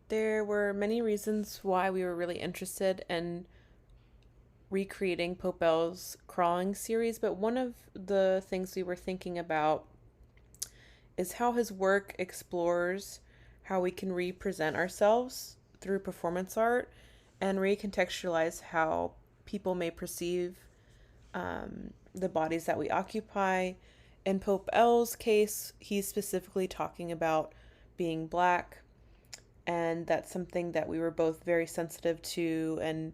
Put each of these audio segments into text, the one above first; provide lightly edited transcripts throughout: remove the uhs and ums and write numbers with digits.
There were many reasons why we were really interested in recreating Pope L's crawling series, but one of the things we were thinking about is how his work explores how we can represent ourselves through performance art and recontextualize how people may perceive the bodies that we occupy. In Pope L's case, he's specifically talking about being black, and that's something that we were both very sensitive to and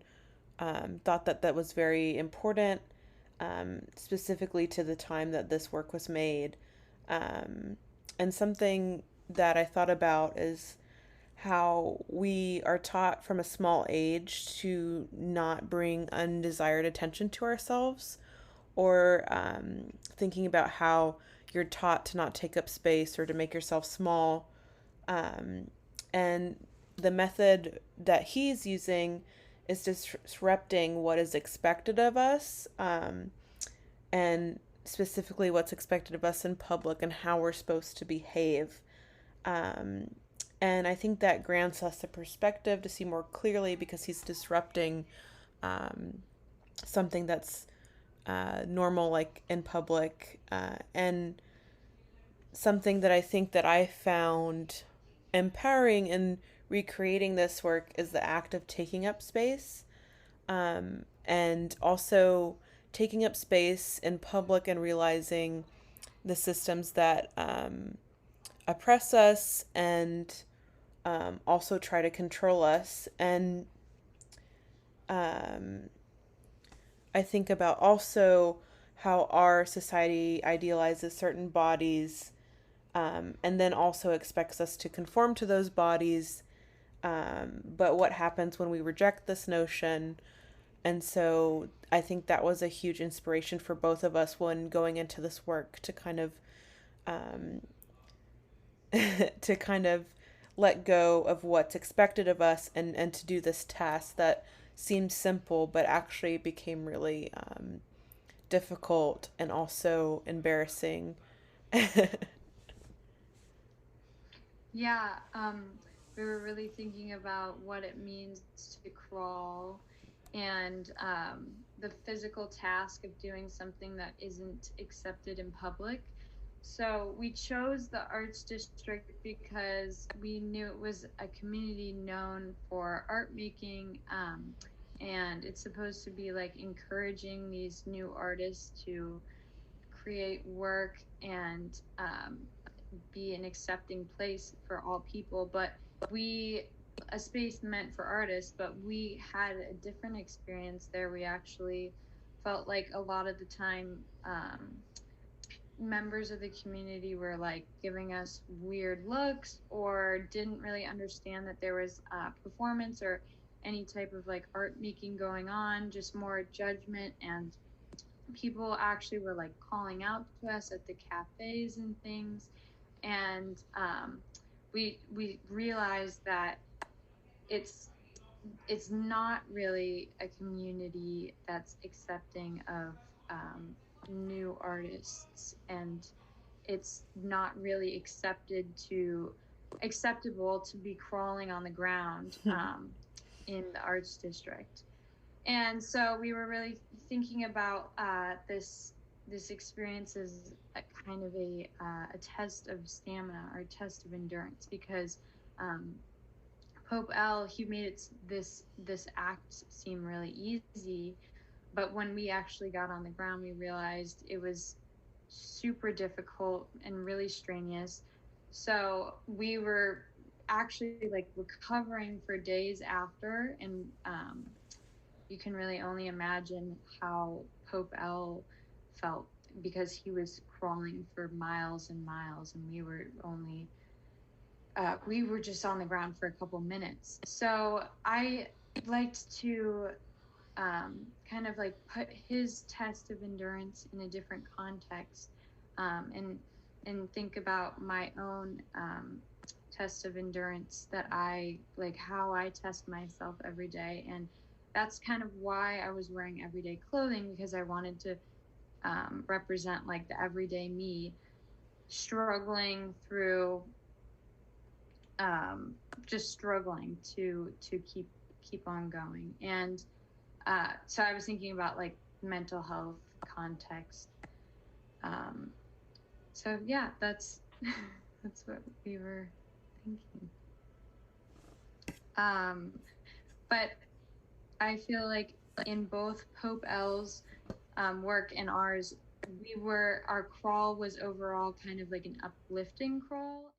thought that that was very important, specifically to the time that this work was made. Um, and something that I thought about is how we are taught from a small age to not bring undesired attention to ourselves, or thinking about how you're taught to not take up space or to make yourself small. And the method that he's using is disrupting what is expected of us, and specifically what's expected of us in public and how we're supposed to behave. Um, and I think that grants us a perspective to see more clearly because he's disrupting um, something that's normal, like in public, and something that I think that I found empowering in recreating this work is the act of taking up space, and also taking up space in public and realizing the systems that oppress us and also try to control us. And um, I think about also how our society idealizes certain bodies, and then also expects us to conform to those bodies. But what happens when we reject this notion? And so I think that was a huge inspiration for both of us when going into this work to kind of um, to kind of let go of what's expected of us, and to do this task that seemed simple but actually became really difficult and also embarrassing. Yeah, we were really thinking about what it means to crawl and the physical task of doing something that isn't accepted in public. So we chose the Arts District because we knew it was a community known for art making, and it's supposed to be like encouraging these new artists to create work and be an accepting place for all people. But we, a space meant for artists, but we had a different experience there. We actually felt like a lot of the time, members of the community were like giving us weird looks or didn't really understand that there was performance or any type of like art making going on, just more judgment. And people actually were like calling out to us at the cafes and things. And we realized that it's it's not really a community that's accepting of new artists, and it's not really acceptable to be crawling on the ground in the arts district. And so we were really thinking about this experience as a kind of a test of stamina or a test of endurance, because um, Pope L, he made this act seem really easy, but when we actually got on the ground, we realized it was super difficult and really strenuous. So we were actually like recovering for days after, and you can really only imagine how Pope L felt, because he was crawling for miles and miles, and we were just on the ground for a couple minutes. So I liked to kind of like put his test of endurance in a different context, and think about my own test of endurance, that I like how I test myself every day. And that's kind of why I was wearing everyday clothing, because I wanted to represent like the everyday me struggling through um, just struggling to keep on going. And so I was thinking about like mental health context. Um, so yeah, that's that's what we were thinking. Um, but I feel like in both Pope L's work and ours, our crawl was overall kind of like an uplifting crawl.